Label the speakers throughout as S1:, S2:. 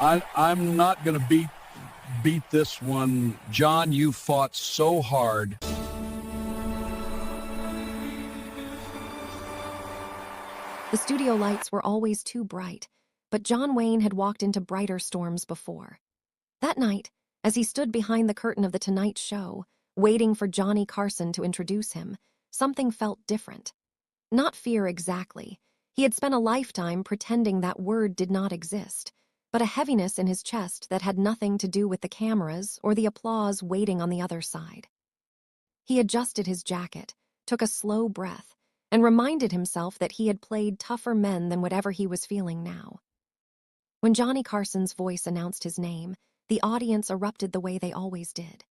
S1: I'm not going to beat this one. John, you fought so hard.
S2: The studio lights were always too bright, but John Wayne had walked into brighter storms before. That night, as he stood behind the curtain of The Tonight Show, waiting for Jonny Carson to introduce him, something felt different. Not fear exactly. He had spent a lifetime pretending that word did not exist, but a heaviness in his chest that had nothing to do with the cameras or the applause waiting on the other side. He adjusted his jacket, took a slow breath, and reminded himself that he had played tougher men than whatever he was feeling now. When Jonny Carson's voice announced his name, the audience erupted the way they always did.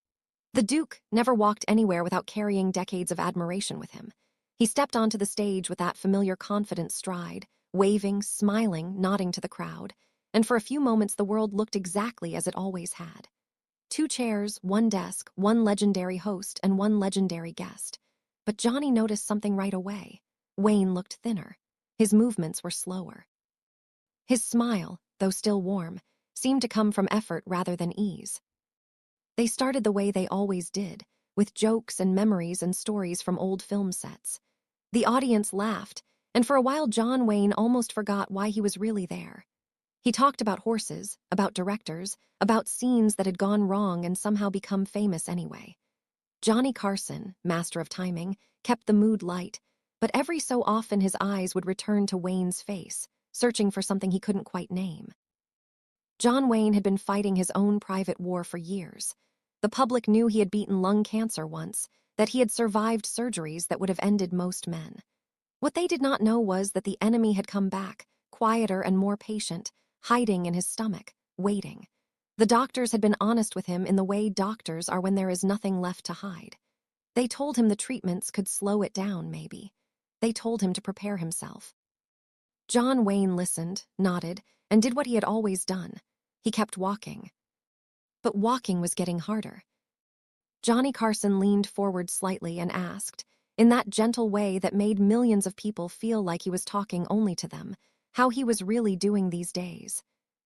S2: The Duke never walked anywhere without carrying decades of admiration with him. He stepped onto the stage with that familiar confident stride, waving, smiling, nodding to the crowd, and for a few moments the world looked exactly as it always had. 2 chairs, 1 desk, 1 legendary host, and 1 legendary guest. But Johnny noticed something right away. Wayne looked thinner. His movements were slower. His smile, though still warm, seemed to come from effort rather than ease. They started the way they always did, with jokes and memories and stories from old film sets. The audience laughed, and for a while John Wayne almost forgot why he was really there. He talked about horses, about directors, about scenes that had gone wrong and somehow become famous anyway. Jonny Carson, master of timing, kept the mood light, but every so often his eyes would return to Wayne's face, searching for something he couldn't quite name. John Wayne had been fighting his own private war for years. The public knew he had beaten lung cancer once, that he had survived surgeries that would have ended most men. What they did not know was that the enemy had come back, quieter and more patient, hiding in his stomach, waiting. The doctors had been honest with him in the way doctors are when there is nothing left to hide. They told him the treatments could slow it down, maybe. They told him to prepare himself. John Wayne listened, nodded, and did what he had always done. He kept walking. But walking was getting harder. Jonny Carson leaned forward slightly and asked, in that gentle way that made millions of people feel like he was talking only to them, how he was really doing these days.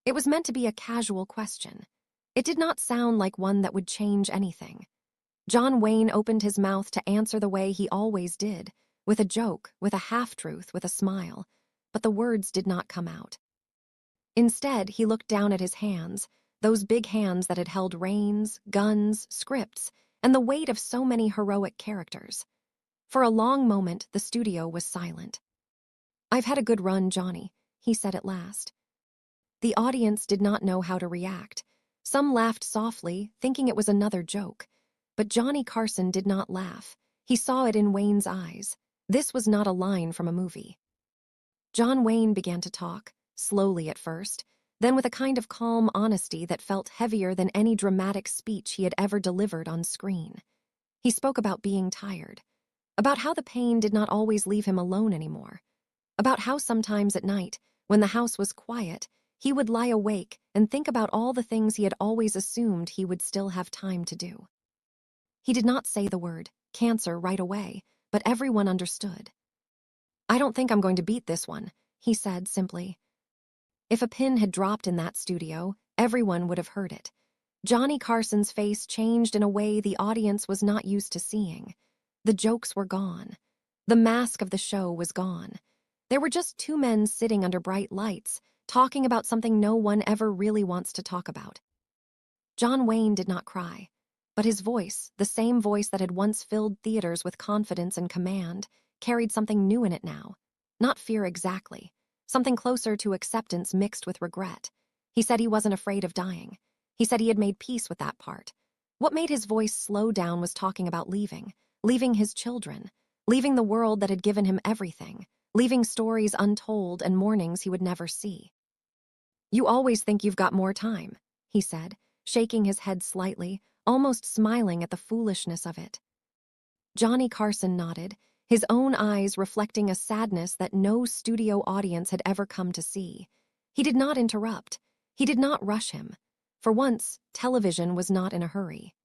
S2: It was meant to be a casual question. It did not sound like one that would change anything. John Wayne opened his mouth to answer the way he always did, with a joke, with a half-truth, with a smile, but the words did not come out. Instead, he looked down at his hands, those big hands that had held reins, guns, scripts, and the weight of so many heroic characters. For a long moment, the studio was silent. "I've had a good run, Johnny," he said at last. The audience did not know how to react. Some laughed softly, thinking it was another joke. But Jonny Carson did not laugh. He saw it in Wayne's eyes. This was not a line from a movie. John Wayne began to talk, slowly at first, then with a kind of calm honesty that felt heavier than any dramatic speech he had ever delivered on screen. He spoke about being tired, about how the pain did not always leave him alone anymore, about how sometimes at night, when the house was quiet, he would lie awake and think about all the things he had always assumed he would still have time to do. He did not say the word cancer right away, but everyone understood. "I don't think I'm going to beat this one," he said simply. If a pin had dropped in that studio, everyone would have heard it. Jonny Carson's face changed in a way the audience was not used to seeing. The jokes were gone. The mask of the show was gone. There were just 2 men sitting under bright lights, talking about something no one ever really wants to talk about. John Wayne did not cry, but his voice, the same voice that had once filled theaters with confidence and command, carried something new in it now. Not fear exactly. Something closer to acceptance mixed with regret. He said he wasn't afraid of dying. He said he had made peace with that part. What made his voice slow down was talking about leaving his children, leaving the world that had given him everything, leaving stories untold and mornings he would never see. "You always think you've got more time," he said, shaking his head slightly, almost smiling at the foolishness of it. Jonny Carson nodded, his own eyes reflecting a sadness that no studio audience had ever come to see. He did not interrupt. He did not rush him. For once, television was not in a hurry.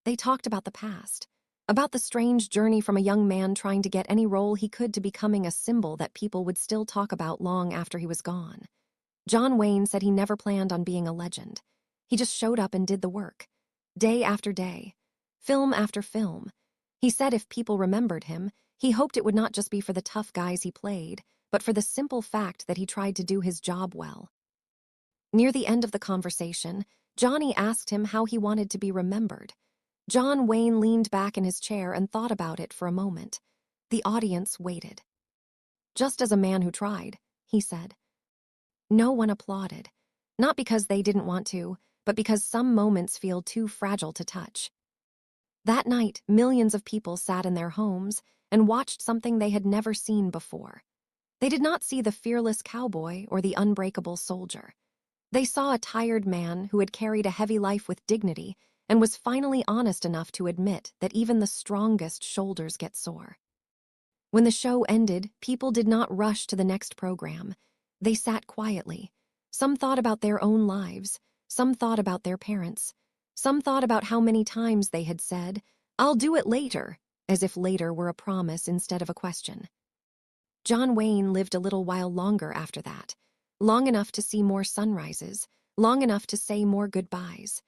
S2: They talked about the past, about the strange journey from a young man trying to get any role he could to becoming a symbol that people would still talk about long after he was gone. John Wayne said he never planned on being a legend. He just showed up and did the work. Day after day. Film after film. He said if people remembered him, he hoped it would not just be for the tough guys he played, but for the simple fact that he tried to do his job well. Near the end of the conversation, Johnny asked him how he wanted to be remembered. John Wayne leaned back in his chair and thought about it for a moment. The audience waited. "Just as a man who tried," he said. No one applauded, not because they didn't want to, but because some moments feel too fragile to touch. That night, millions of people sat in their homes and watched something they had never seen before. They did not see the fearless cowboy or the unbreakable soldier. They saw a tired man who had carried a heavy life with dignity and was finally honest enough to admit that even the strongest shoulders get sore. When the show ended, people did not rush to the next program. They sat quietly. Some thought about their own lives. Some thought about their parents. Some thought about how many times they had said, "I'll do it later," as if later were a promise instead of a question. John Wayne lived a little while longer after that, long enough to see more sunrises, long enough to say more goodbyes.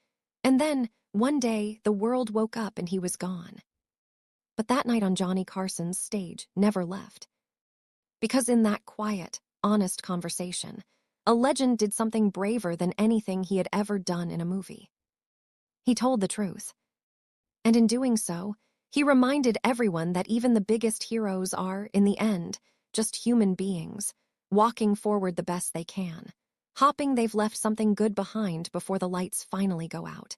S2: And then, one day, the world woke up and he was gone. But that night on Jonny Carson's stage never left. Because in that quiet, honest conversation, a legend did something braver than anything he had ever done in a movie. He told the truth. And in doing so, he reminded everyone that even the biggest heroes are, in the end, just human beings, walking forward the best they can, hoping they've left something good behind before the lights finally go out.